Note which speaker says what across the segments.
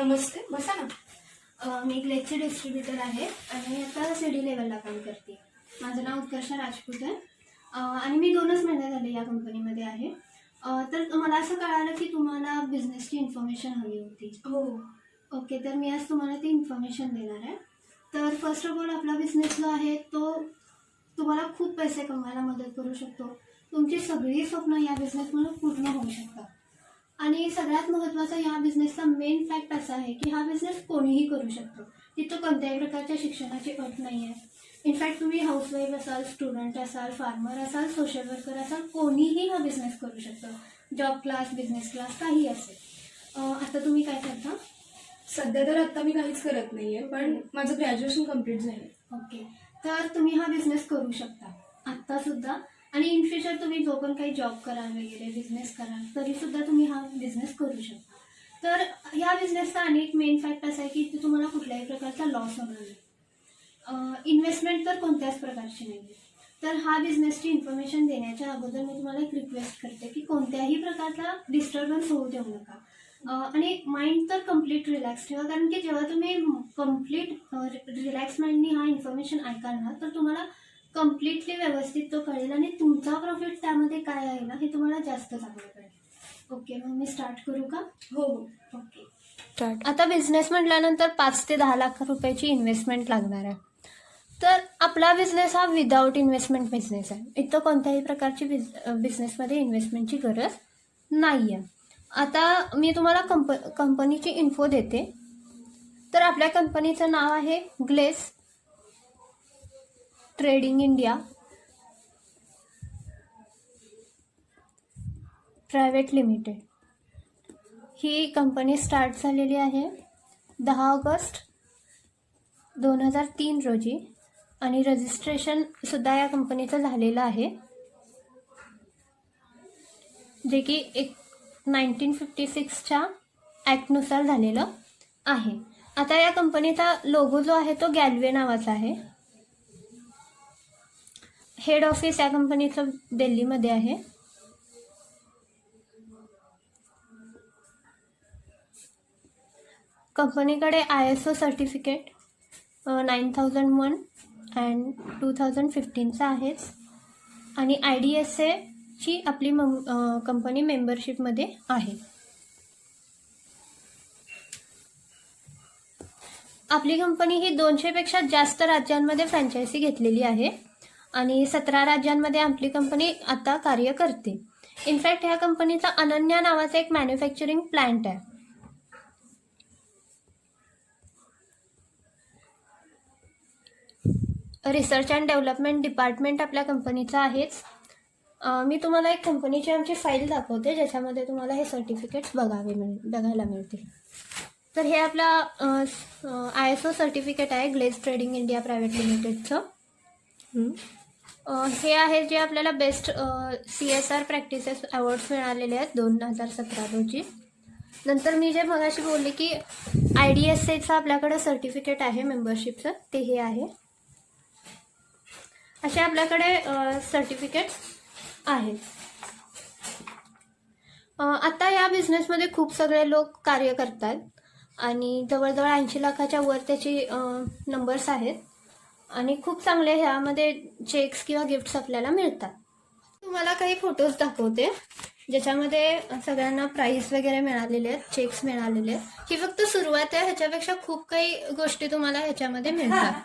Speaker 1: नमस्ते, बसा ना.
Speaker 2: मी एक लेक्चर डिस्ट्रीब्युटर आहे आणि आता CD लेवलला काम करते. माझं नाव उत्कर्षा राजपूत आहे आणि मी 2च महिने झाले या कंपनीमध्ये आहे. तर मला असं कळालं की तुम्हाला बिझनेसची इन्फॉर्मेशन हवी होती.
Speaker 1: हो.
Speaker 2: ओके, तर मी आज तुम्हाला ती इन्फॉर्मेशन देणार आहे. तर फर्स्ट ऑफ ऑल आपला बिझनेस जो आहे तो तुम्हाला खूप पैसे कमवायला मदत करू शकतो. तुमची सगळी स्वप्न या बिझनेसमधून पूर्ण होऊ शकतात. आणि सगळ्यात महत्त्वाचा या बिझनेसचा मेन फॅक्ट असा आहे की हा बिझनेस कोणीही करू शकतो. तिथं कोणत्याही प्रकारच्या शिक्षणाची अट नाही आहे. इनफॅक्ट तुम्ही हाऊसवाईफ असाल, स्टुडंट असाल, फार्मर असाल, सोशल वर्कर असाल, कोणीही हा बिझनेस करू शकतं. जॉब क्लास, बिझनेस क्लास काही असेल. आता तुम्ही काय करता?
Speaker 1: सध्या तर आता मी काहीच करत नाहीये, पण माझं ग्रॅज्युएशन कम्प्लीट झालं.
Speaker 2: ओके, तर तुम्ही हा बिझनेस करू शकता आत्तासुद्धा. आणि इन फ्युचर तुम्ही जो पण काही जॉब कराल वगैरे, बिझनेस कराल, तरीसुद्धा तुम्ही हा बिझनेस करू शकता. तर ह्या बिझनेसचा अनेक मेन फॅक्ट असा आहे की इथे तुम्हाला कुठल्याही प्रकारचा लॉस होणार नाही. इन्व्हेस्टमेंट तर कोणत्याच प्रकारची नाही आहे. तर हा बिझनेसची इन्फॉर्मेशन देण्याच्या अगोदर मी तुम्हाला एक रिक्वेस्ट करते की कोणत्याही प्रकारचा डिस्टर्बन्स होऊ देऊ नका. आणि माइंड तर कम्प्लीट रिलॅक्स ठेवा, कारण की जेव्हा तुम्ही कम्प्लीट रिलॅक्स माइंडनी हा इन्फॉर्मेशन ऐकाल ना, तर तुम्हाला कम्प्लिटली व्यवस्थित तो कळेल आणि तुमचा प्रॉफिट त्यामध्ये काय आहे ना हे तुम्हाला जास्त चांगलं कळेल. ओके, मग मी स्टार्ट करू का?
Speaker 1: हो.
Speaker 2: Okay,
Speaker 3: start.
Speaker 2: आता बिझनेस म्हटल्यानंतर 5 ते 10 लाख रुपयाची इन्व्हेस्टमेंट लागणार आहे. तर आपला बिझनेस हा विदाऊट इन्व्हेस्टमेंट बिझनेस आहे. इथं कोणत्याही प्रकारची बिझनेसमध्ये इन्व्हेस्टमेंटची गरज नाही आहे. आता मी तुम्हाला कंपनीची इन्फो देते. तर आपल्या कंपनीचं नाव आहे Glace Trading India private limited. ही कंपनी स्टार्ट झालेली आहे 10 ऑगस्ट 2003 रोजी आणि रजिस्ट्रेशनसुद्धा या कंपनीचं झालेलं आहे, जे की 1956च्या ॲक्टनुसार झालेलं आहे. आता या कंपनीचा लोगो जो आहे तो गॅल्वे नावाचा आहे. हेड ऑफिस या कंपनीचं दिल्लीमध्ये आहे. कंपनीकडे ISO सर्टिफिकेट 9001 अँड 2015चा आहेच आणि IDSA ची आपली कंपनी मेंबरशिपमध्ये आहे. आपली कंपनी ही 200पेक्षा जास्त राज्यांमध्ये फ्रँचायझी घेतलेली आहे आणि 17 राज्यांमध्ये आपली कंपनी आता कार्य करते. इनफॅक्ट ह्या कंपनीचा अनन्या नावाचा एक मॅन्युफॅक्चरिंग प्लांट आहे. रिसर्च अँड डेव्हलपमेंट डिपार्टमेंट आपल्या कंपनीचं आहेच. मी तुम्हाला एक कंपनीची आमची फाईल दाखवते ज्याच्यामध्ये तुम्हाला हे सर्टिफिकेट्स बघायला मिळतील. तर हे आपला ISO सर्टिफिकेट आहे ग्लेस ट्रेडिंग इंडिया प्रायव्हेट लिमिटेडचं. हे आहे जे आपल्याला बेस्ट CSR प्रॅक्टिसेस अवॉर्ड्स मिळालेले आहेत 2017 रोजी. नंतर मी जे मगाशी बोलले की IDSAचं आपल्याकडे सर्टिफिकेट आहे मेंबरशिपचं, ते हे आहे. असे आपल्याकडे सर्टिफिकेट्स आहेत. आता या बिझनेसमध्ये खूप सगळे लोक कार्य करतात आणि जवळजवळ 80 लाखाच्या वर त्याची नंबर्स आहेत आणि खूप चांगले ह्यामध्ये चेक्स किंवा गिफ्ट्स आपल्याला मिळतात. तुम्हाला काही फोटोज दाखवते ज्याच्यामध्ये सगळ्यांना प्राईज वगैरे मिळालेले आहेत, चेक्स मिळालेले आहेत. ही फक्त सुरुवात आहे, ह्याच्यापेक्षा खूप काही गोष्टी तुम्हाला ह्याच्यामध्ये मिळतात.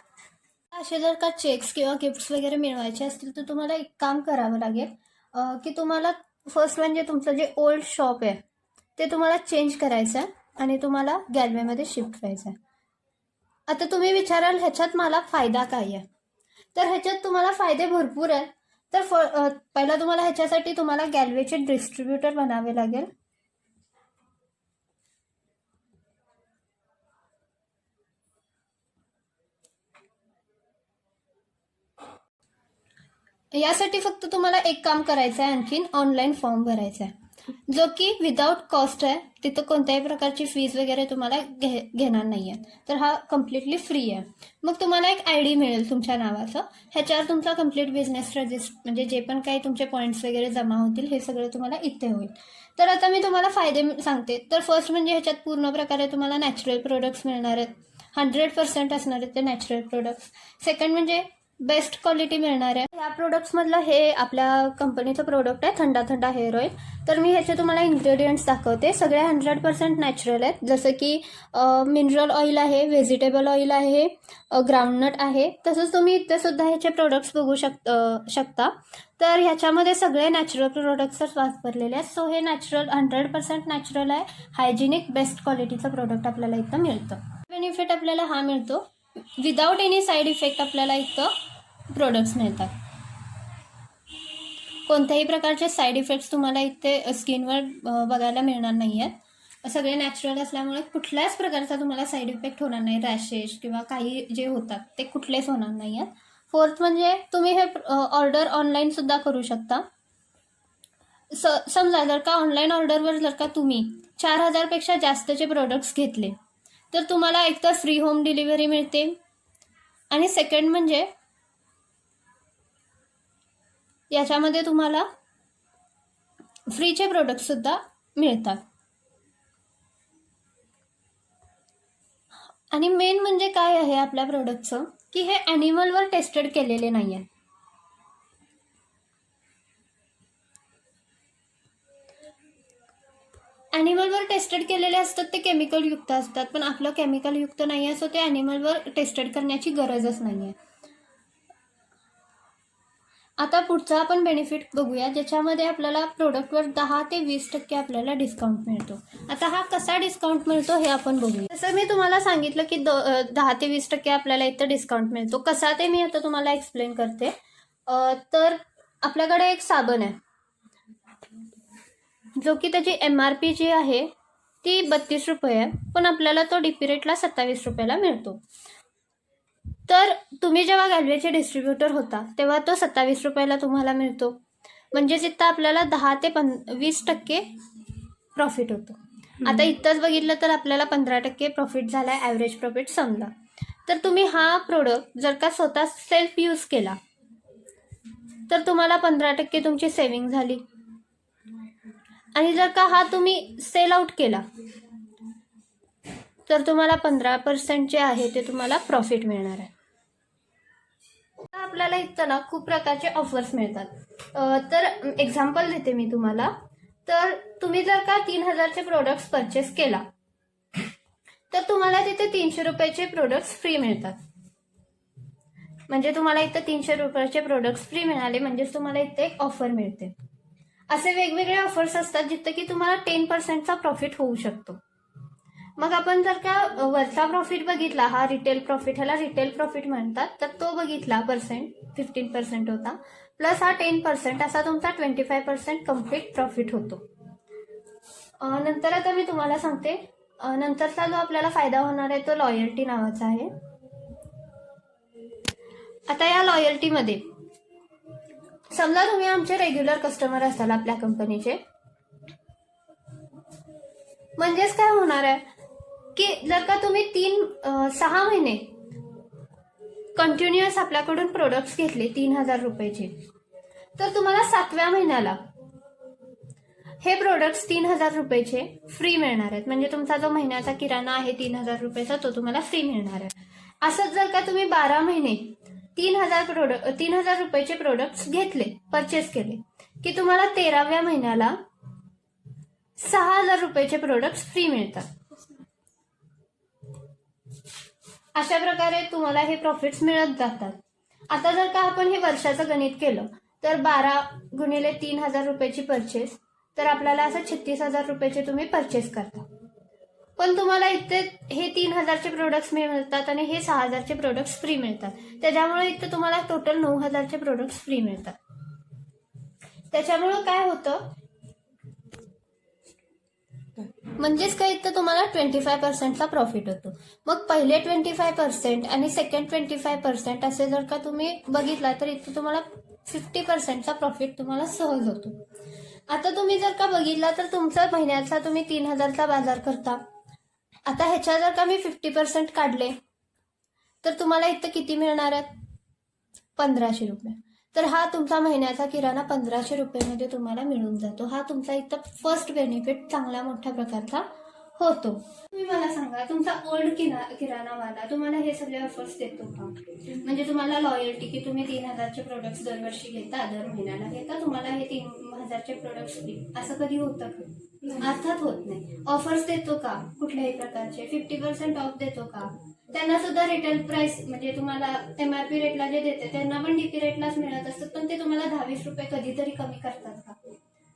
Speaker 2: असे जर का चेक्स किंवा गिफ्ट्स वगैरे मिळवायचे असतील तर तुम्हाला एक काम करावं लागेल की तुम्हाला फर्स्ट म्हणजे तुमचं जे ओल्ड शॉप आहे ते तुम्हाला चेंज करायचं आहे आणि तुम्हाला गॅलवेमध्ये शिफ्ट व्हायचं आहे. आता तुम्ही विचाराल ह्याच्यात मला फायदा काय आहे, तर ह्याच्यात तुम्हाला फायदे भरपूर आहेत. तर पहिला तुम्हाला ह्याच्यासाठी तुम्हाला गॅलवेचे डिस्ट्रीब्युटर बनावे लागेल. यासाठी फक्त तुम्हाला एक काम करायचं आहे, आणखीन ऑनलाईन फॉर्म भरायचा आहे. जो की विदाऊट कॉस्ट आहे. तिथं कोणत्याही प्रकारची फीज वगैरे तुम्हाला घेणार नाही आहे. तर हा कम्प्लिटली फ्री आहे. मग तुम्हाला एक ID मिळेल तुमच्या नावाचं. ह्याच्यावर तुमचा कम्प्लीट बिझनेस रजिस्टर म्हणजे जे पण काही तुमचे पॉईंट्स वगैरे जमा होतील हे सगळं तुम्हाला इथे होईल. तर आता मी तुम्हाला फायदे सांगते. तर फर्स्ट म्हणजे ह्याच्यात पूर्ण प्रकारे तुम्हाला नॅचरल प्रोडक्ट्स मिळणार आहेत. 100% असणार आहेत ते नॅचरल प्रोडक्ट्स. सेकंड म्हणजे बेस्ट क्वालिटी मिळणार आहे. या प्रोडक्ट्समधलं हे आपल्या कंपनीचं प्रोडक्ट आहे थंडा थंडा हेअर ऑइल. तर मी ह्याचे तुम्हाला इन्ग्रेडियंट्स दाखवते. सगळे 100% नॅचरल आहेत. जसं की मिनरल ऑइल आहे, व्हेजिटेबल ऑइल आहे, ग्राउंडनट आहे. तसंच तुम्ही इथे सुद्धा ह्याचे प्रोडक्ट्स बघू शकता. तर ह्याच्यामध्ये सगळे नॅचरल प्रोडक्ट्सच वापरलेले आहेत. सो हे नॅचरल 100% नॅचरल आहे. हायजेनिक बेस्ट क्वालिटीचं प्रोडक्ट आपल्याला इथं मिळतं. बेनिफिट आपल्याला हा मिळतो. विदाऊट एनी साईड इफेक्ट आपल्याला इथं प्रोडक्ट्स मिळतात. कोणत्याही प्रकारचे साईड इफेक्ट्स तुम्हाला इथे स्किनवर बघायला मिळणार नाही आहेत. सगळे नॅचरल असल्यामुळे कुठल्याच प्रकारचा तुम्हाला साईड इफेक्ट होणार नाही. रॅशेस किंवा काही जे होतात ते कुठलेच होणार नाही आहेत. फोर्थ म्हणजे तुम्ही हे ऑर्डर ऑनलाईन सुद्धा करू शकता. समजा जर का ऑनलाईन ऑर्डरवर जर का तुम्ही 4000पेक्षा जास्तचे प्रोडक्ट्स घेतले तर तुम्हाला एक तर फ्री होम डिलिव्हरी मिळते आणि सेकंड म्हणजे याच्यामध्ये तुम्हाला फ्रीचे प्रोडक्ट सुद्धा मिळतात. आणि मेन म्हणजे काय आहे आपल्या प्रोडक्टचं की हे ॲनिमलवर टेस्टेड केलेले नाही आहे. ॲनिमलवर टेस्टेड केलेले असतात ते केमिकल युक्त असतात. पण आपलं केमिकल युक्त नाही आहे. सो ते ॲनिमलवर टेस्टेड करण्याची गरजच नाही आहे. आता पुढचा आपण बेनिफिट बघूया ज्याच्यामध्ये आपल्याला प्रोडक्टवर 10 ते 20% आपल्याला डिस्काउंट मिळतो. आता हा कसा डिस्काउंट मिळतो हे आपण बघूया. जसं मी तुम्हाला सांगितलं की 10 ते 20% आपल्याला इथं डिस्काउंट मिळतो. कसा ते मी आता तुम्हाला एक्सप्लेन करते. तर आपल्याकडे एक साबण आहे जो की त्याची MRP जी आहे ती 32 रुपये आहे. पण आपल्याला तो DP रेटला 27 रुपयाला मिळतो. तर तुम्ही जेव्हा गॅलवेचे डिस्ट्रीब्युटर होता तेव्हा तो 27 रुपयाला तुम्हाला मिळतो. म्हणजे इथं आपल्याला 10 ते 20% प्रॉफिट होतो. आता इथंच बघितलं तर आपल्याला 15% प्रॉफिट झाला आहे. ॲव्हरेज प्रॉफिट समजा. तर तुम्ही हा प्रोडक्ट जर का स्वतः सेल्फ यूज केला तर तुम्हाला 15% तुमची सेविंग झाली. आणि जर का हा तुम्ही सेल आउट केला तर तुम्हाला 15% जे आहे ते तुम्हाला प्रॉफिट मिळणार आहे. आपल्याला इथं ना खूप प्रकारचे ऑफर्स मिळतात. तर एक्झाम्पल देते मी तुम्हाला. तर तुम्ही जर का 3000चे प्रोडक्ट्स परचेस केला तर तुम्हाला तिथे 300 रुपयाचे प्रोडक्ट्स फ्री मिळतात. म्हणजे तुम्हाला इथं 300 रुपयाचे प्रोडक्ट्स फ्री मिळाले म्हणजेच तुम्हाला इथे एक ऑफर मिळते. असे वेगवेगळे ऑफर्स असतात जिथे की तुम्हाला 10%चा प्रॉफिट होऊ शकतो. मग आपण जर का वरचा प्रॉफिट बघितला, हा रिटेल प्रॉफिट, ह्याला रिटेल प्रॉफिट म्हणतात, तर तो बघितला 15% होता प्लस हा 10% असा तुमचा 25% कम्प्लीट प्रॉफिट होतो. नंतर आता मी तुम्हाला सांगते नंतरचा जो आपल्याला फायदा होणार आहे तो लॉयल्टी नावाचा आहे. आता या लॉयल्टीमध्ये समजा तुम्ही आमचे रेग्युलर कस्टमर असाल आपल्या कंपनीचे, म्हणजेच काय होणार आहे की जर का तुम्ही 6 महिने कंटिन्युअस आपल्याकडून प्रोडक्ट्स घेतले 3000 रुपयाचे तर तुम्हाला 7व्या महिन्याला हे प्रोडक्ट्स 3000 रुपयाचे फ्री मिळणार आहेत. म्हणजे तुमचा जो महिन्याचा किराणा आहे 3000 रुपयाचा तो तुम्हाला फ्री मिळणार आहे. असंच जर का तुम्ही 12 महिने 3000 रुपयाचे प्रोडक्ट्स घेतले, परचेस केले की तुम्हाला 13व्या महिन्याला 6000 रुपयाचे प्रोडक्ट्स फ्री मिळतात. अशा प्रकारे तुम्हाला हे प्रॉफिट्स मिळत जातात. आता जर का आपण हे वर्षाचं गणित केलं तर 12 गुणिले 3000 रुपयाची परचेस तर आपल्याला असं 36,000 रुपयाचे तुम्ही परचेस करता. पण तुम्हाला इथे हे 3000चे प्रोडक्ट्स मिळतात आणि हे 6000चे प्रोडक्ट्स फ्री मिळतात. त्याच्यामुळे इथे तुम्हाला टोटल 9000चे प्रोडक्ट्स फ्री मिळतात. त्याच्यामुळे काय होतं म्हणजेच काय इथं तुम्हाला 25%चा प्रॉफिट होतो. मग पहिले 25% आणि सेकंड 25% असे जर का तुम्ही बघितला तर इथं तुम्हाला 50%चा प्रॉफिट तुम्हाला सहज होतो. आता तुम्ही जर का बघितला तर तुमचा महिन्याचा तुम्ही 3,000चा बाजार करता. आता ह्याच्या जर का मी 50% काढले तर तुम्हाला इथं किती मिळणार आहेत? 1,500 रुपये. तर हा तुमचा महिन्याचा किराणा 1,500 रुपयेमध्ये तुम्हाला मिळून जातो. हा तुमचा इथं फर्स्ट बेनिफिट चांगल्या मोठ्या प्रकारचा होतो. तुम्ही मला सांगा, तुमचा ओल्ड किराणावाला तुम्हाला हे सगळे ऑफर्स देतो का? म्हणजे तुम्हाला लॉयल्टी की तुम्ही 3,000चे प्रोडक्ट्स दरवर्षी घेता, दर महिन्याला घेता, तुम्हाला हे 3,000चे प्रोडक्ट्स असं कधी होतं का? अर्थात होत नाही. ऑफर्स देतो का कुठल्याही प्रकारचे? 50% ऑफ देतो का? त्यांना सुद्धा रिटेल प्राइस म्हणजे तुम्हाला MRP रेटला जे देते त्यांना पण DP रेटलाच मिळत असतात, पण ते तुम्हाला 10-20 रुपये कधीतरी कमी करतात का?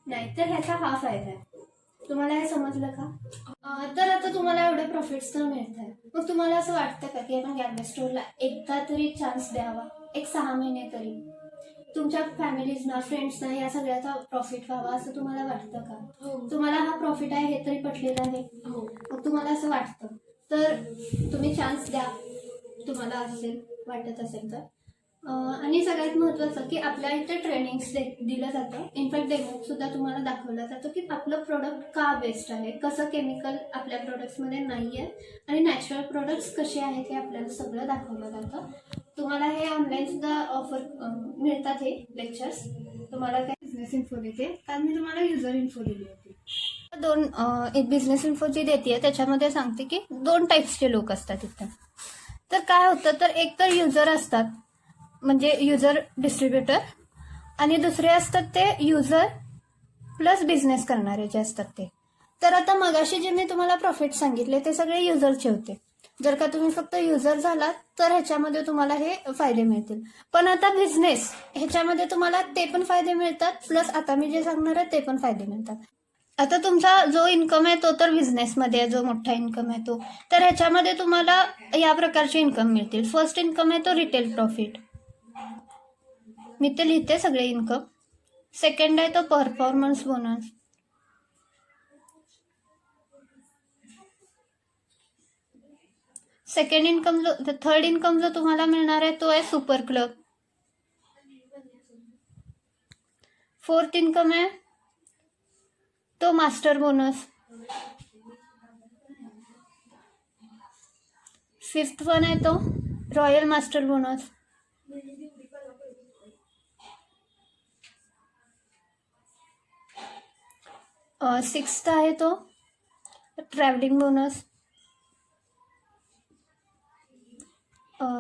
Speaker 2: नाही. तर ह्याचा हा फायदा आहे. तुम्हाला हे समजलं का? तर आता तुम्हाला एवढे प्रॉफिट्स तर मिळत आहे, मग तुम्हाला असं वाटतं का की आपण गॅरमेंट स्टोअरला एकदा तरी चान्स द्यावा, एक 6 महिने तरी तुमच्या फॅमिलीजना, फ्रेंड्सना या सगळ्याचा प्रॉफिट व्हावा असं तुम्हाला वाटतं का? तुम्हाला हा प्रॉफिट आहे हे तरी पटलेलं आहे. मग तुम्हाला असं वाटतं तर तुम्ही चान्स द्या, तुम्हाला असेल वाटत असेल तर. आणि सगळ्यात महत्त्वाचं की आपल्या इथे ट्रेनिंग्स दिलं जातं. इनफॅक्ट डेमो सुद्धा तुम्हाला दाखवलं जातं की आपलं प्रोडक्ट का बेस्ट आहे, कसं केमिकल आपल्या प्रोडक्ट्समध्ये नाही आहे आणि नॅचरल प्रोडक्ट्स कसे आहेत हे आपल्याला सगळं दाखवलं जातं. तुम्हाला हे ऑनलाईन सुद्धा ऑफर मिळतात हे लेक्चर्स. तुम्हाला काय बिझनेस इन्फो देते, कारण मी तुम्हाला युजर इन्फो दिली होती. एक बिझनेस इन्फो जी देते त्याच्यामध्ये सांगते की 2 टाईप्सचे लोक असतात इथं. तर काय होतं, तर एक तर युजर असतात म्हणजे युजर डिस्ट्रीब्युटर, आणि दुसरे असतात ते युजर प्लस बिझनेस करणारे जे असतात ते. तर आता मगाशी जे मी तुम्हाला प्रॉफिट सांगितले ते सगळे युजरचे होते. जर का तुम्ही फक्त युजर झालात तर ह्याच्यामध्ये तुम्हाला हे फायदे मिळतील. पण आता बिझनेस ह्याच्यामध्ये तुम्हाला ते पण फायदे मिळतात, प्लस आता मी जे सांगणार आहे ते पण फायदे मिळतात. आता तुमचा जो इन्कम आहे तो तर बिझनेसमध्ये आहे, जो मोठा इन्कम आहे तो. तर ह्याच्यामध्ये तुम्हाला या प्रकारचे इन्कम मिळतील. फर्स्ट इन्कम आहे तो रिटेल प्रॉफिट, मी ते लिहिते सगळे इन्कम. सेकंड आहे तो परफॉर्मन्स बोनस. थर्ड इन्कम जो तुम्हाला मिळणार आहे तो आहे सुपर क्लब. फोर्थ इन्कम आहे तो मास्टर बोनस. फिफ्थ वन आहे तो रॉयल मास्टर बोनस. सिक्स्थ आहे तो travelling bonus.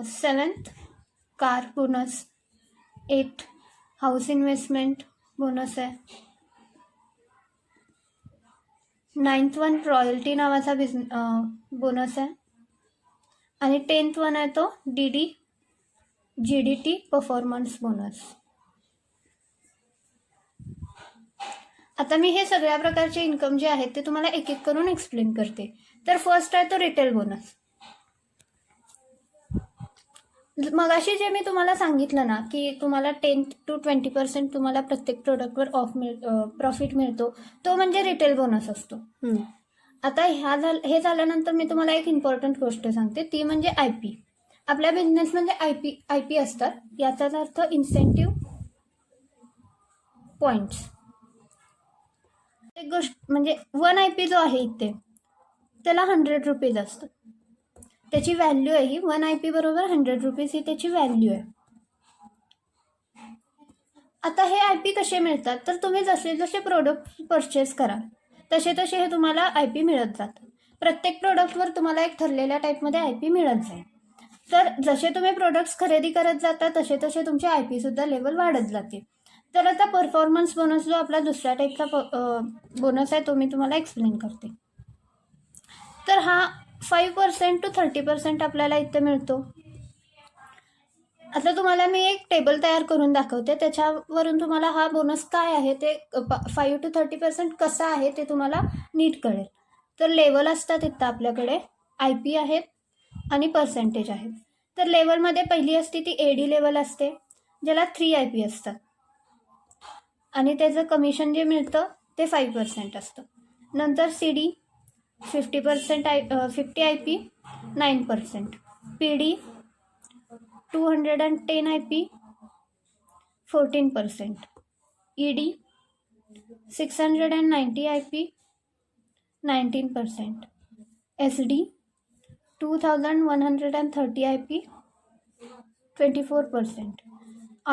Speaker 2: Seventh car bonus. 8 house investment bonus आहे. 9th वन रॉयल्टी नावाचा बोनस आहे. आणि 10th वन आहे तो GDT परफॉर्मन्स बोनस. आता मी हे सगळ्या प्रकारचे इन्कम जे आहेत ते तुम्हाला एक एक करून एक्सप्लेन करते. तर फर्स्ट आहे तो रिटेल बोनस. मगाशी जे मी तुम्हाला सांगितलं ना की तुम्हाला 10 to 20% तुम्हाला प्रत्येक प्रोडक्टवर प्रॉफिट मिळतो, तो म्हणजे रिटेल बोनस असतो. आता हे झाल्यानंतर मी तुम्हाला एक इम्पॉर्टंट गोष्ट सांगते, ती म्हणजे IP. आपल्या बिझनेसमध्ये IP असतात. याचाच अर्थ इन्सेंटिव्ह पॉइंट्स. एक गोष्ट म्हणजे 1 IP जो आहे इथे त्याला 100 रुपीज असतं, त्याची व्हॅल्यू आहे ही. 1 IP बरोबर 100 रुपीज ही त्याची व्हॅल्यू आहे. आता हे IP कसे मिळतात, तर तुम्ही जसे जसे प्रोडक्ट परचेस कराल तसे तसे हे तुम्हाला IP मिळत जातं. प्रत्येक प्रोडक्टवर तुम्हाला एक ठरलेल्या टाईपमध्ये IP मिळत जाईल. तर जसे तुम्ही प्रोडक्ट्स खरेदी करत जाता तसे तसे तुमचे IP सुद्धा लेवल वाढत जाते. तर आता परफॉर्मन्स बोनस जो आपला दुसऱ्या टाईपचा बोनस आहे तो मी तुम्हाला एक्सप्लेन करते. तर हा 5% to 30% आपल्याला इथे मिळतो. आता तुम्हाला मी एक टेबल तयार करून दाखवते, त्याच्यावरून तुम्हाला हा बोनस काय आहे ते 5 to 30% कसा आहे ते तुम्हाला नीट कळेल. तर लेवल असतात इथं आपल्याकडे, IP आहेत आणि पर्सेंटेज आहेत. तर लेवलमध्ये पहिली असते ती AD लेवल असते, ज्याला 3 IP असतात आणि त्याचं कमिशन जे मिळतं ते 5% असतं. नंतर CD 50 IP 9%. PD 210 IP 14%. ED 690 IP 19%, SD 2130 IP 24%,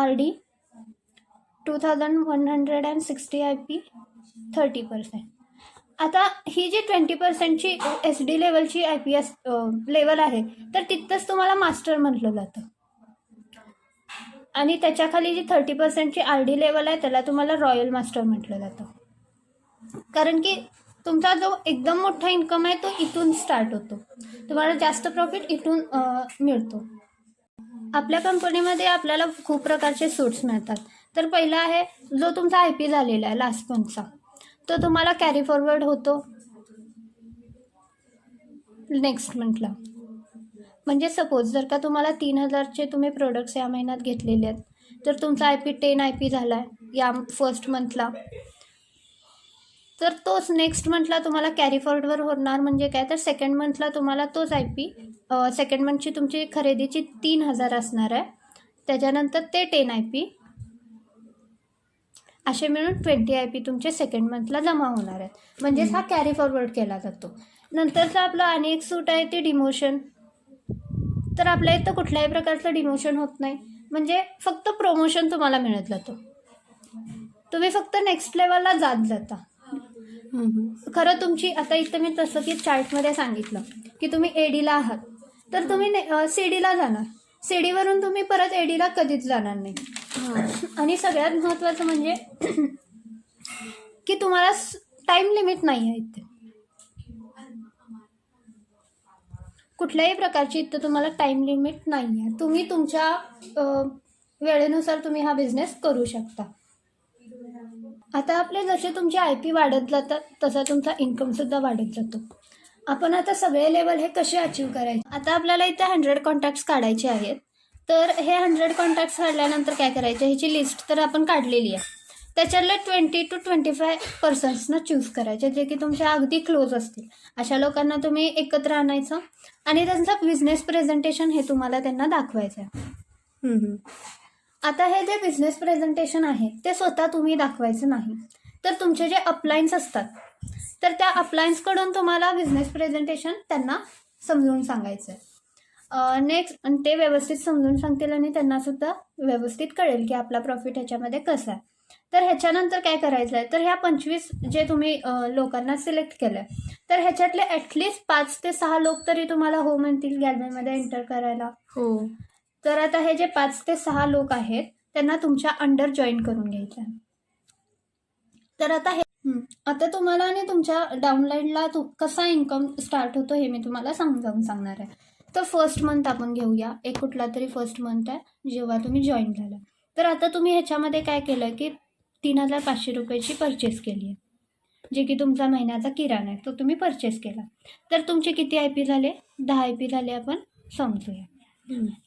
Speaker 2: RD 2160 IP 30%. आता ही जी 20%ची एस डी लेवलची आय पी एस लेवल आहे, तर तिथंच तुम्हाला मास्टर म्हटलं जातं. आणि त्याच्याखाली जी 30%ची आर डी लेवल आहे त्याला तुम्हाला रॉयल मास्टर म्हटलं जातं. कारण की तुमचा जो एकदम मोठा इन्कम आहे तो इथून स्टार्ट होतो, तुम्हाला जास्त प्रॉफिट इथून मिळतो. आपल्या कंपनीमध्ये आपल्याला खूप प्रकारचे सूट्स मिळतात. तर पहिला आहे जो तुमचा आय पी झालेला आहे लास्ट मंथचा, तो तुम्हाला कॅरी फॉरवर्ड होतो नेक्स्ट मंथला. म्हणजे सपोज जर का तुम्हाला 3,000चे तुम्ही प्रोडक्ट्स या महिन्यात घेतलेले आहेत, तर तुमचा आय पी 10 आय पी झाला आहे या फर्स्ट मंथला, तर तोच नेक्स्ट मंथला तुम्हाला कॅरी फॉरवर्ड होणार. म्हणजे काय, तर सेकंड मंथला तुम्हाला तोच आय पी सेकंड मंथची तुमची खरेदीची 3,000 असणार आहे, त्याच्यानंतर ते 10 आय पी असे मिळून 20 आय पी तुमचे सेकंड मंथला जमा होणार आहेत. म्हणजेच हा कॅरी फॉरवर्ड केला जातो. नंतरचा आपला आणि एक सूट आहे ते डिमोशन. तर आपल्या इथं कुठल्याही प्रकारचं डिमोशन होत नाही, म्हणजे फक्त प्रमोशन तुम्हाला मिळत जातं. तुम्ही फक्त नेक्स्ट लेवलला जात जाता. खरं तुमची आता इथं मी तसं की चार्टमध्ये सांगितलं की तुम्ही एडीला आहात, तर तुम्ही सीडीला जाणार. सीडीवरून तुम्ही परत एडीला कधीच जाणार नाही. आणि सगळ्यात महत्त्वाचं म्हणजे की तुम्हाला टाईम लिमिट नाही आहे इथे. कुठल्याही प्रकारची इथं तुम्हाला टाईम लिमिट नाही आहे. तुम्ही तुमच्या वेळेनुसार तुम्ही हा बिझनेस करू शकता. आता आपले जसे तुमचे आय पी वाढत जातात तसा तुमचा इन्कमसुद्धा वाढत जातो. आपण आता सगळे लेवल हे कसे अचीव करायचे. आता आपल्याला इथे 100 कॉन्टॅक्ट्स काढायचे आहेत. तर हे 100 कॉन्टॅक्ट्स काढल्यानंतर काय करायचे, ह्याची लिस्ट तर आपण काढलेली आहे. त्याच्यातले 20 to 25% चूज करायचे, जे की तुमच्या अगदी क्लोज असतील. अशा लोकांना तुम्ही एकत्र आणायचं आणि त्यांचं बिझनेस प्रेझेंटेशन हे तुम्हाला त्यांना दाखवायचं आहे. आता हे जे बिझनेस प्रेझेंटेशन आहे ते स्वतः तुम्ही दाखवायचं नाही, तर तुमचे जे अपलायन्स असतात तर त्या अपलायन्सकडून तुम्हाला बिझनेस प्रेझेंटेशन त्यांना समजून सांगायचं आहे. नेक्स्ट ते व्यवस्थित समजून सांगतील आणि त्यांनासुद्धा व्यवस्थित कळेल की आपला प्रॉफिट ह्याच्यामध्ये कसा आहे. तर ह्याच्यानंतर काय करायचं आहे, तर ह्या 25 जे तुम्ही लोकांना सिलेक्ट केलं आहे, तर ह्याच्यातले ॲटलिस्ट 5 ते 6 लोक तरी तुम्हाला हो म्हणतील गॅलरीमध्ये एंटर करायला.
Speaker 3: हो.
Speaker 2: तर आता हे जे 5 ते 6 लोक आहेत त्यांना तुमच्या अंडर जॉईन करून घ्यायचं आहे. तर आता तुम्हाला आणि तुमच्या डाऊनलाईनला कसा इन्कम स्टार्ट होतो हे मी तुम्हाला समजावून सांगणार आहे. तर फर्स्ट मंथ आपण घेऊया. एक कुठला तरी फर्स्ट मंथ आहे जेव्हा तुम्ही जॉईन झाला. तर आता तुम्ही ह्याच्यामध्ये काय केलं की 3,500 रुपयाची परचेस केली आहे, जे की तुमचा महिन्याचा किराणा आहे तो तुम्ही परचेस केला. तर तुमचे किती आय पी झाले, 10 आय पी झाले आपण समजूया.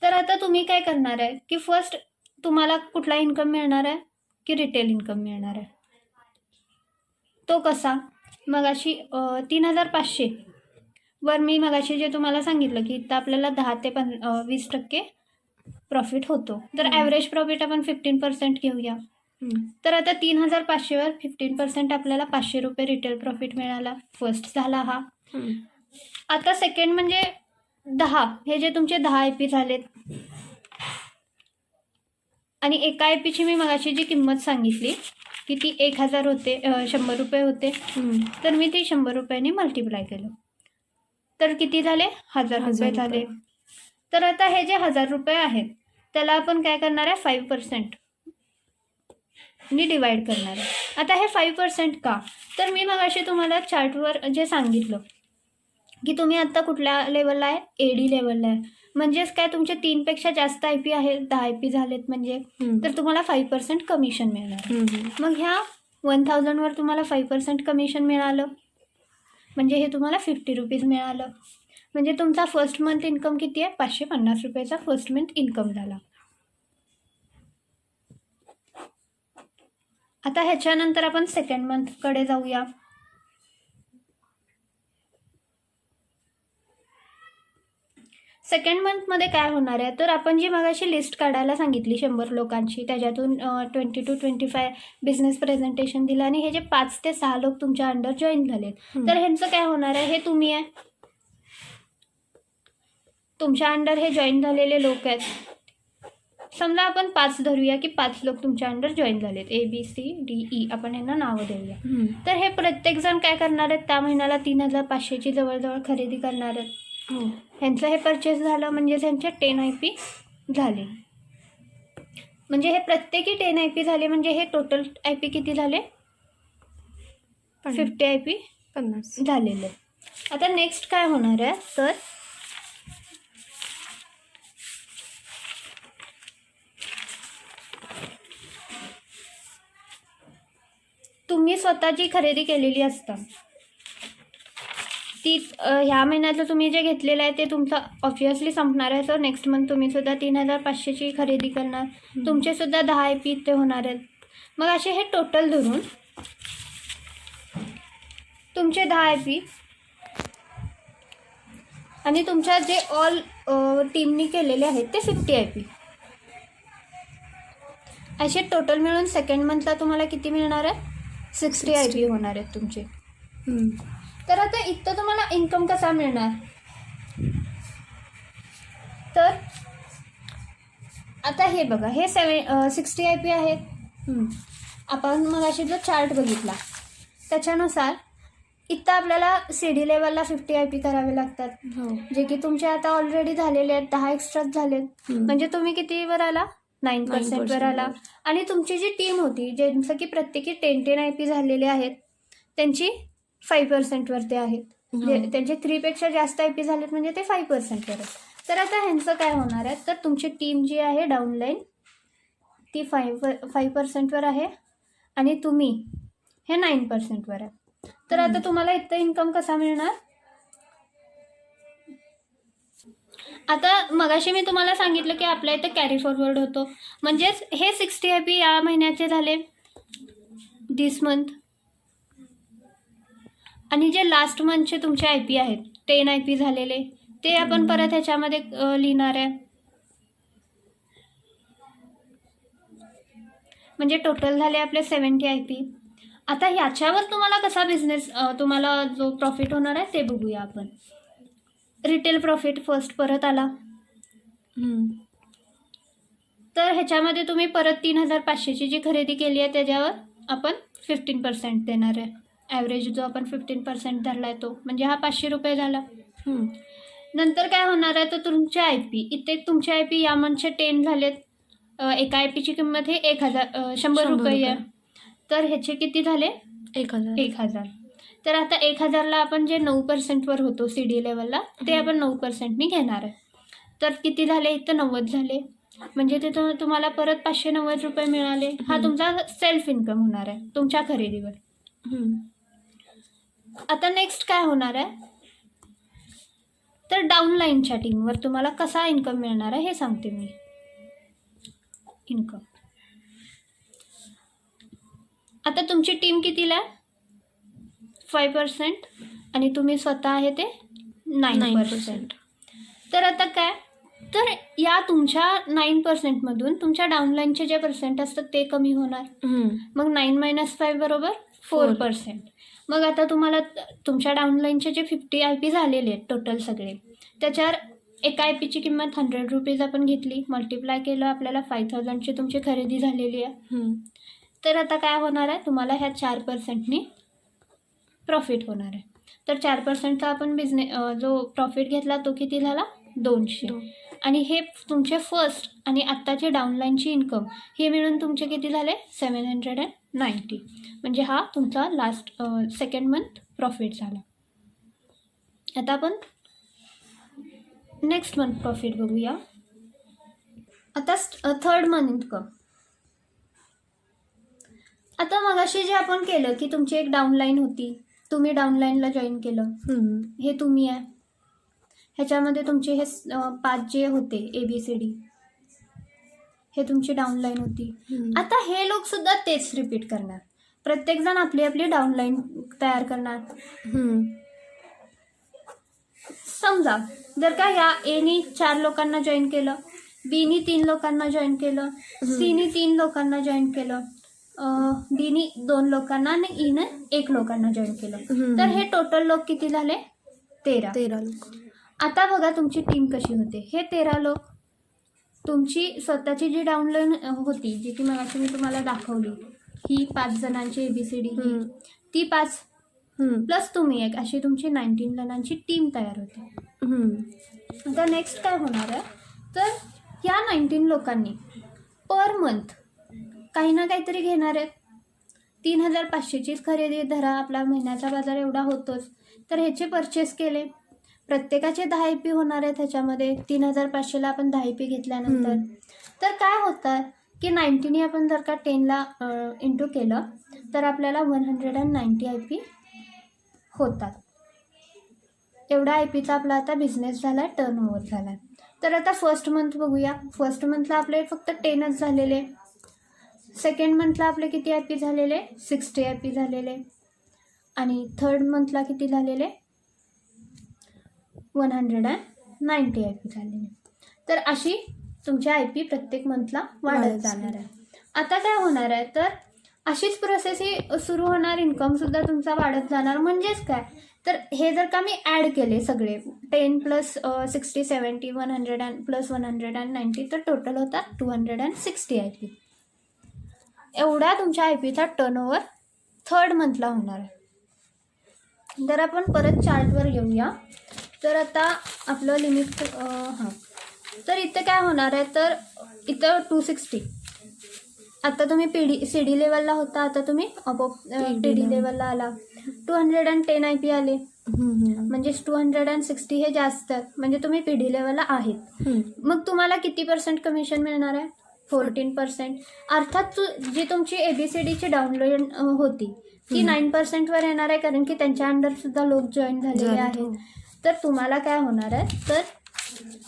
Speaker 2: तर आता तुम्ही काय करणार आहे की फर्स्ट तुम्हाला कुठला इन्कम मिळणार आहे की रिटेल इन्कम मिळणार आहे. तो कसा, मगाशी 3,500 वर मी मगाशी जे तुम्हाला सांगितलं की इथं आपल्याला 10 ते 20% प्रॉफिट होतो. तर ॲव्हरेज प्रॉफिट आपण 15% घेऊया. तर आता 3,500 वर 15% आपल्याला 500 रुपये रिटेल प्रॉफिट मिळाला. फर्स्ट झाला हा. आता सेकंड म्हणजे 10, हे जे तुमचे 10 आय पी झालेत आणि एका आय पीची मी मगाशी जी किंमत सांगितली की ती 1,000 होते, 100 रुपये होते. तर मी ती 100 रुपयांनी मल्टिप्लाय केलं तर किती झाले, 1,000 रुपये झाले. तर आता हे जे 1,000 रुपये आहेत त्याला आपण काय करणार आहे, 5% नी डिवाइड करणार आहे. आता हे 5% का, तर मी मगाशी तुम्हाला चार्टवर जे सांगितलं की तुम्ही आता कुठल्या लेवलला आहे, एडी लेवलला आहे. म्हणजेच काय, तुमचे 3पेक्षा जास्त आय पी आहेत, 10 आय पी झालेत म्हणजे, तर तुम्हाला 5% कमिशन मिळणार. मग ह्या 1,000 वर तुम्हाला 5% कमिशन मिळालं म्हणजे हे तुम्हाला 50 रुपीज मिळालं. म्हणजे तुमचा फर्स्ट मंथ इन्कम किती आहे, 550 रुपयाचा फर्स्ट मंथ इन्कम झाला. आता ह्याच्यानंतर आपण सेकंड मंथकडे जाऊया. सेकंड मंथमध्ये काय होणार आहे, तर आपण जी मगाशी लिस्ट काढायला सांगितली 100 लोकांची, त्याच्यातून 20 to 25 बिझनेस प्रेझेंटेशन दिलं आणि हे जे 5 ते 6 लोक तुमच्या अंडर जॉईन झालेत, तर ह्यांचं काय होणार आहे, हे तुम्ही आहे. तुमच्या अंडर हे जॉईन झालेले लोक आहेत. समजा आपण 5 धरूया की 5 लोक तुमच्या अंडर जॉईन झालेत, ABCDE आपण यांना नावं देऊया. तर हे प्रत्येकजण काय करणार आहेत, त्या महिन्याला 3,500ची जवळजवळ खरेदी करणार आहेत. ह्यांचं हे परचेस झालं म्हणजे त्यांचे 10 IP झाले. म्हणजे हे प्रत्येकी 10 IP झाले, म्हणजे हे टोटल IP किती झाले, 50 IP
Speaker 3: 50
Speaker 2: झालेले. आता नेक्स्ट काय होणार आहे, तर तुम्ही स्वतःची खरेदी केलेली असता ती ह्या महिन्याचं तुम्ही जे घेतलेलं आहे ते तुमचं ऑब्व्हियसली संपणार आहे. सो नेक्स्ट मंथ तुम्ही सुद्धा 3,500ची खरेदी करणार, तुमचे सुद्धा 10 IP इथे होणार आहेत. मग असे हे टोटल धरून तुमचे 10 IP आणि तुमच्या जे ऑल टीमनी केलेले आहेत ते 50 IP, असे टोटल मिळून सेकंड मंथला तुम्हाला किती मिळणार आहे, 60 IP होणार आहेत तुमचे. तर आता इथं तुम्हाला इन्कम कसा मिळणार, तर आता हे बघा, हे 60 IP आहेत. आपण मग अशी जो चार्ट बघितला त्याच्यानुसार इथं आपल्याला CD लेवलला 50 IP करावे लागतात, जे की तुमचे आता ऑलरेडी झालेले आहेत, 10 एक्स्ट्राच झालेत. म्हणजे तुम्ही कितीवर आला, 9% वर आला. आणि तुमची जी टीम होती, ज्यांचं की प्रत्येकी 10 IP झालेले आहेत, त्यांची 5% वरती आहेत. त्यांचे 3 पेक्षा जास्त IP झालेत म्हणजे ते 5% वर आहेत. तर आता ह्यांचं काय होणार आहे, तर तुमची टीम जी आहे डाऊनलाईन ती 5% वर आहे आणि तुम्ही हे 9% वर आहे. तर आता तुम्हाला इथं इन्कम कसा मिळणार, आता मगाशी मी तुम्हाला सांगितलं की आपल्या इथं कॅरी फॉरवर्ड होतो, म्हणजेच हे 60 IP या महिन्याचे झाले दिस मंथ, आणि जे लास्ट मंथचे तुमचे IP आहेत 10 IP झालेले ते आपण परत ह्याच्यामध्ये लिहिणार आहे. म्हणजे टोटल झाले आपले 70 IP. आता ह्याच्यावर तुम्हाला कसा बिझनेस, तुम्हाला जो प्रॉफिट होणार आहे ते बघूया आपण. रिटेल प्रॉफिट फर्स्ट परत आला, तर ह्याच्यामध्ये तुम्ही परत 3,500ची जी खरेदी केली आहे त्याच्यावर आपण 15% देणार आहे. ॲव्हरेज जो आपण 15% धरला आहे तो, म्हणजे हा 500 रुपये झाला. नंतर काय होणार आहे, तर तुमचे IP इथे तुमचे IP या मंथचे 10 झालेत, एका IPची किंमत हे 1,000 रुपये आहे. तर ह्याचे किती झाले, 1,000. तर आता 1,000ला आपण जे 9% वर होतो CD लेवलला ते आपण 9%नी घेणार आहे. तर किती झाले, इथं 90 झाले, म्हणजे ते तुम्हाला परत 590 रुपये मिळाले. हा तुमचा सेल्फ इन्कम होणार आहे तुमच्या खरेदीवर. आता नेक्स्ट काय होणार आहे, तर डाऊनलाईनच्या टीमवर तुम्हाला कसा इन्कम मिळणार आहे हे सांगते मी. इन्कम आता तुमची टीम कितीला आहे, 5% आणि तुम्ही स्वतः आहे ते 9%. तर आता काय, तर या तुमच्या 9%मधून तुमच्या डाऊनलाईनचे जे पर्सेंट असतात ते कमी होणार. मग 9 - 5 बरोबर 4%. मग आता तुम्हाला तुमच्या डाऊनलाईनचे जे 50 IP झालेले आहेत टोटल सगळे, त्याच्यावर एका IPची किंमत 100 रुपीज आपण घेतली, मल्टिप्लाय केलं, आपल्याला 5,000ची तुमची खरेदी झालेली आहे. तर आता काय होणार आहे, तुम्हाला ह्या 4%नी प्रॉफिट होणार आहे. तर 4%चा आपण जो प्रॉफिट घेतला तो किती झाला, 200. आणि हे तुमचे फर्स्ट आणि आत्ताचे डाऊनलाईनची इन्कम हे मिळून तुमचे किती झाले, 790. म्हणजे हा तुमचा लास्ट सेकंड मंथ प्रॉफिट झाला. आता आपण नेक्स्ट मंथ प्रॉफिट बघूया. आता थर्ड मंथ इन्कम. आता मगाशी जे आपण केलं की तुमची एक डाऊनलाईन होती, तुम्ही डाऊनलाईनला जॉईन केलं, हे तुम्ही आहे. ह्याच्यामध्ये तुमचे हे 5 जे होते ABCD हे तुमची डाऊनलाईन होती. आता हे लोक सुद्धा तेच रिपीट करणार, प्रत्येकजण आपली आपली डाऊनलाईन तयार करणार. समजा जर का ह्या एनी 4 लोकांना जॉईन केलं, बीनी 3 लोकांना जॉईन केलं, सीनी 3 लोकांना जॉईन केलं, डीनी 2 लोकांना आणि ईने 1 लोकांना जॉईन केलं, तर हे टोटल लोक किती झाले? 13
Speaker 3: लोक.
Speaker 2: आता बघा तुमची टीम कशी होते. हे 13 लोक तुमची स्वतःची जी डाउनलाईन होती, जी की मगाशी मी तुम्हाला दाखवली, ही 5 जणांची ABCD ही, ती 5 प्लस तुम्ही एक, अशी तुमची 19 जणांची टीम तयार होते. आता नेक्स्ट काय होणार आहे, तर या 19 लोकांनी पर मंथ काही ना काहीतरी घेणार आहेत. 3,500चीच खरेदी धरा, आपला महिन्याचा बाजार एवढा होतोच, तर ह्याचे परचेस केले. प्रत्येकाचे 10 IP होणार आहेत ह्याच्यामध्ये. 3,500ला आपण 10 IP घेतल्यानंतर तर काय होतं की 19 आपण जर का 10ला इंटू केलं तर आपल्याला 190 IP होतात. एवढा IPचा आपला आता बिझनेस झाला, टर्नओव्हर झाला. तर आता फर्स्ट मंथ बघूया. फर्स्ट मंथला आपले फक्त 10च झालेले. सेकंड मंथला आपले किती IP झालेले? 60 IP झालेले. आणि थर्ड मंथला किती झालेले? 190 IP झालेले. तर अशी तुमच्या IP प्रत्येक मंथला वाढत जाणार आहे. आता काय होणार आहे, तर अशीच प्रोसेस ही सुरू होणार, इन्कमसुद्धा तुमचा वाढत जाणार. म्हणजेच काय, तर हे जर का मी ॲड केले सगळे 10 प्लस 60 70 100 प्लस 190 तर टोटल होतात 260 IP. एवढा तुमच्या IPचा टर्नओव्हर थर्ड मंथला होणार आहे. जर आपण परत चार्टवर येऊया, तर आता आपलं लिमिट तर इथं काय होणार आहे, तर इथं 260. आता तुम्ही CD लेवलला होता, आता तुम्ही TD लेवलला आला. 210 IP आले, म्हणजे 260 हे जास्त आहेत, म्हणजे तुम्ही PD लेवलला आहेत. मग तुम्हाला किती % कमिशन मिळणार आहे? 14%. अर्थात जी तुमची ABCDची डाउनलोड होती ती 9% वर येणार आहे, कारण की त्यांच्या अंडर सुद्धा लोक जॉईन झालेले आहेत. तर तुम्हाला काय होणार आहे, तर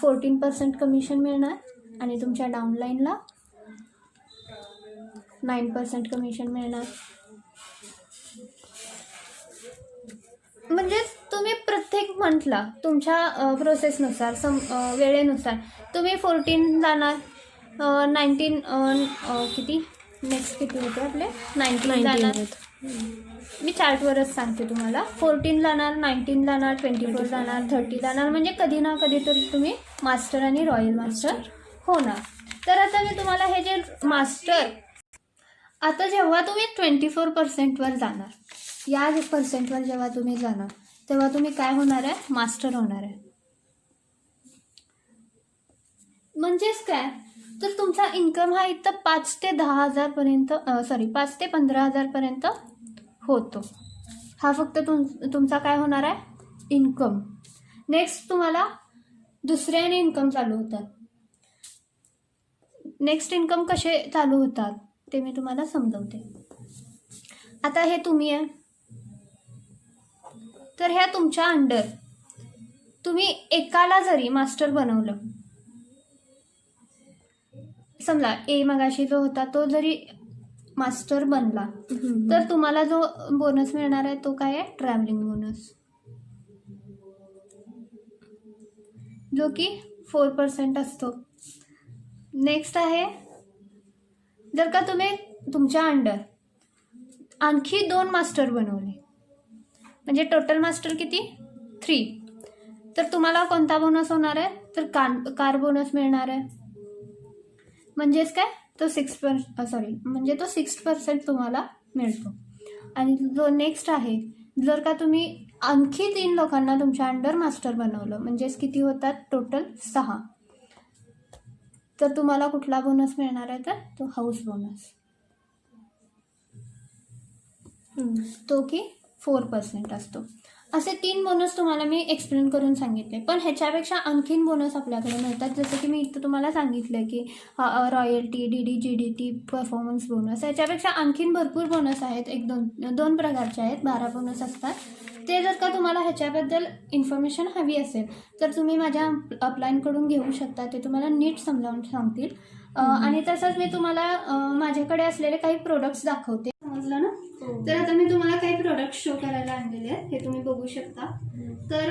Speaker 2: 14% कमिशन मिळणार आणि तुमच्या डाउनलाईनला 9% कमिशन मिळणार. म्हणजे तुम्ही प्रत्येक मंथला तुमच्या प्रोसेसनुसार वेळेनुसार तुम्ही 14 जाणार, 19 किती नेक्स्ट किती होते आपले 19 जाणार. मी चार्टवरच सांगते तुम्हाला. 14 जाणार, 19 जाणार, 24 जाणार, 30 जाणार, म्हणजे कधी ना कधी तरी तुम्ही मास्टर आणि रॉयल मास्टर होणार. तर आता मी तुम्हाला हे जे मास्टर, आता जेव्हा तुम्ही 24% वर जाणार, या पर्सेंटवर जेव्हा तुम्ही जाणार तेव्हा तुम्ही काय होणार आहे? मास्टर होणार आहे. म्हणजेच काय, तर तुमचा इन्कम हा इथं 5 ते 10,000 पर्यंत 5 ते 15,000 पर्यंत होतो. हा फक्त तुमचा काय होणार आहे? इन्कम. नेक्स्ट तुम्हाला दुसऱ्याने इन्कम चालू होतात. नेक्स्ट इन्कम कसे चालू होतात ते मी तुम्हाला समजवते. आता हे तुम्ही आहे, तर ह्या तुमच्या अंडर तुम्ही एकाला जरी मास्टर बनवलं, समजा ए मगाशी जो होता तो जरी मास्टर बनला, तर तुम्हाला जो बोनस मिळणार आहे तो काय आहे? ट्रॅव्हलिंग बोनस, जो की 4% असतो. नेक्स्ट आहे, जर का तुम्ही तुमच्या अंडर आणखी 2 मास्टर बनवले, म्हणजे टोटल मास्टर किती? 3, तर तुम्हाला कोणता बोनस होणार आहे? तर कार बोनस मिळणार आहे. म्हणजेच काय, तो 6% तुम्हाला मिळतो. आणि जो नेक्स्ट आहे, जर का तुम्ही आणखी 3 लोकांना तुमच्या अंडर मास्टर बनवलं, म्हणजेच किती होतात? टोटल 6, तर तुम्हाला कुठला बोनस मिळणार आहे? तर तो हाऊस बोनस, तो की 4% असतो. असे 3 बोनस तुम्हाला मी एक्सप्लेन करून सांगितले. पण ह्याच्यापेक्षा आणखीन बोनस आपल्याकडे मिळतात, जसं की मी इथं तुम्हाला सांगितलं की royalty, DD, GDT, performance bonus. ह्याच्यापेक्षा आणखीन भरपूर बोनस आहेत. 2 प्रकारचे आहेत, 12 बोनस असतात. ते जर का तुम्हाला ह्याच्याबद्दल इन्फॉर्मेशन हवी असेल तर तुम्ही माझ्या अपलाईनकडून घेऊ शकता. ते तुम्हाला नीट समजावून सांगतील. आणि तसंच मी तुम्हाला माझ्याकडे असलेले काही प्रोडक्ट्स दाखवते. समजलं ना? तर आता मी तुम्हाला काही प्रोडक्ट्स शो करायला आणलेले आहेत, हे तुम्ही बघू शकता. तर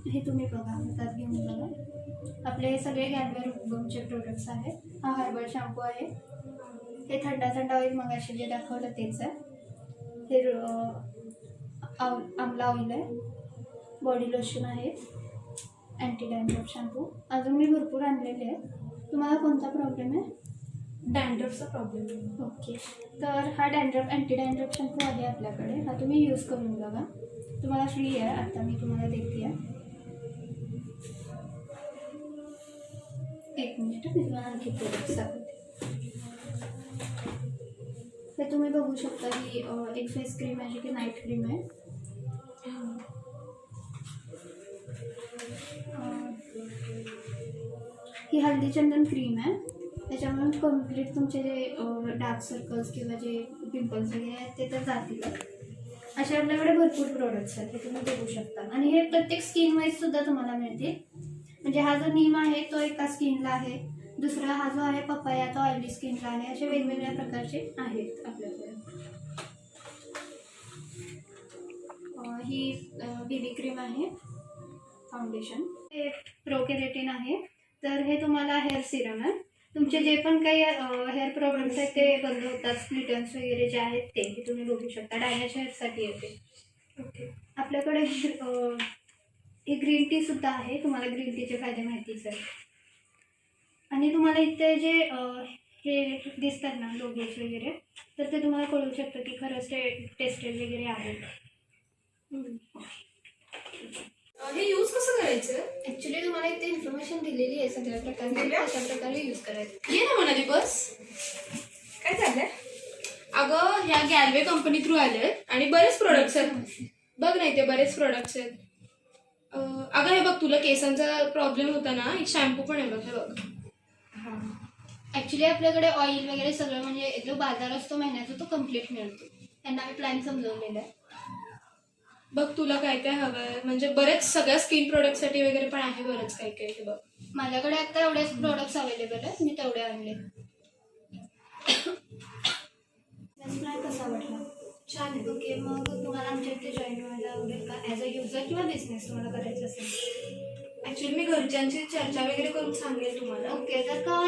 Speaker 2: हे तुम्ही बघा, हातात घेऊन बघा. आपले हे सगळे गॅल्वे रूटबमचे प्रोडक्ट्स आहेत. हा हर्बल शॅम्पू आहे. हे थंडा थंडा ऑइल मगाशी जे दाखवलं तेच आहे. हे आमला ऑइल आहे. बॉडी लोशन आहे. Anti dandruff shampoo. अजून मी भरपूर आणलेले आहेत. तुम्हाला कोणता प्रॉब्लेम आहे?
Speaker 1: डॅन्ड्रफचा प्रॉब्लेम.
Speaker 2: ओके, तर हा अँटी डॅन्ड्रफ शॅम्पू आहे आपल्याकडे. हा तुम्ही यूज करून बघा. तुम्हाला फ्री आहे, आता मी तुम्हाला देते आहे. एक मिनिट, मी तुम्हाला आणखी प्रोडक्ट्स दाखवते. हे तुम्ही बघू शकता ही एक फेस क्रीम आहे की नाईट क्रीम आहे. ही हल्दी चंदन क्रीम आहे. त्याच्यामुळे कम्प्लीट तुमचे जे डार्क सर्कल्स किंवा जे पिंपल्स वगैरे आहेत ते तर जातीलच. असे आपल्याकडे भरपूर प्रोडक्ट्स आहेत, हे तुम्ही बघू शकता. आणि हे प्रत्येक स्किन वाईज सुद्धा तुम्हाला मिळतील. म्हणजे हा जो नीम आहे तो एका स्किनला आहे, दुसरा हा जो आहे पपया तो ऑइली स्किनला आहे. असे वेगवेगळ्या प्रकारचे आहेत आपल्याकडे. ही बीबी क्रीम आहे, फाउंडेशन. हे प्रो केरेटिन आहे. तर हे तुम्हाला हेअर सिरम आहे. तुमचे जे पण काही हेअर प्रॉब्लेम्स आहेत ते बंद होतात. स्प्लिटन्स वगैरे जे आहेत ते तुम्ही बघू शकता. डायनाच्या हेअरसाठी येते. ओके, आपल्याकडे ही ग्रीन टी सुद्धा आहे. तुम्हाला ग्रीन टीचे फायदे माहितीच आहे. आणि तुम्हाला इथे जे हे दिसतात ना लोगोज वगैरे, तर ते तुम्हाला कळू शकतं की खरंच ते टेस्टेड वगैरे आहेत.
Speaker 1: हे यूज कसं करायचं?
Speaker 2: ॲक्च्युली तुम्हाला इथे इन्फॉर्मेशन दिलेली आहे सगळ्या प्रकारे, कशा प्रकारे यूज करायचं.
Speaker 1: ये ना म्हणाली बस. काय झालंय? अगं ह्या गॅल्वे कंपनी थ्रू आले आणि बरेच प्रोडक्ट्स आहेत. बघ नाही ते बरेच प्रोडक्ट्स आहेत. अगं हे बघ, तुला केसांचा प्रॉब्लेम होता ना, एक शॅम्पू पण आहे बघ, हे बघ.
Speaker 2: हां, ॲक्च्युली आपल्याकडे ऑइल वगैरे सगळं म्हणजे जो बाजार असतो महिन्याचा तो कम्प्लीट मिळतो. त्यांना मी प्लॅन समजवलेला आहे.
Speaker 1: बघ तुला काय काय हवंय, म्हणजे बरेच सगळ्या स्किन प्रोडक्टसाठी वगैरे पण आहे बरंच काय काय. हे बघ
Speaker 2: माझ्याकडे आता एवढेच प्रोडक्ट्स अवेलेबल आहेत, मी तेवढे आणले. प्लॅन कसा वाटला?
Speaker 1: छान आहे.
Speaker 2: ओके, मग तुम्हाला आमच्या इथे जॉईन व्हायला आवडेल का? ॲज अ युजर किंवा बिझनेस तुम्हाला करायचं असेल?
Speaker 1: ऍक्च्युली मी घरच्यांची चर्चा वगैरे करून सांगेल तुम्हाला.
Speaker 2: ओके, तर का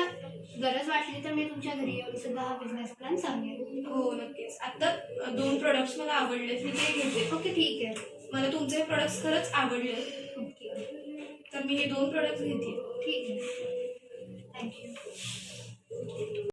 Speaker 2: गरज वाटली तर मी तुमच्या घरी येऊन सुद्धा हा बिझनेस प्लॅन सांगेल.
Speaker 1: हो नक्कीच. आता 2 प्रोडक्ट्स मला आवडले, मी ते घेते.
Speaker 2: ओके, ठीक आहे.
Speaker 1: मला तुमचे प्रोडक्ट्स खरंच आवडले,
Speaker 2: ओके,
Speaker 1: तर मी हे 2 प्रोडक्ट्स घेते.
Speaker 2: ठीक आहे. थँक्यू.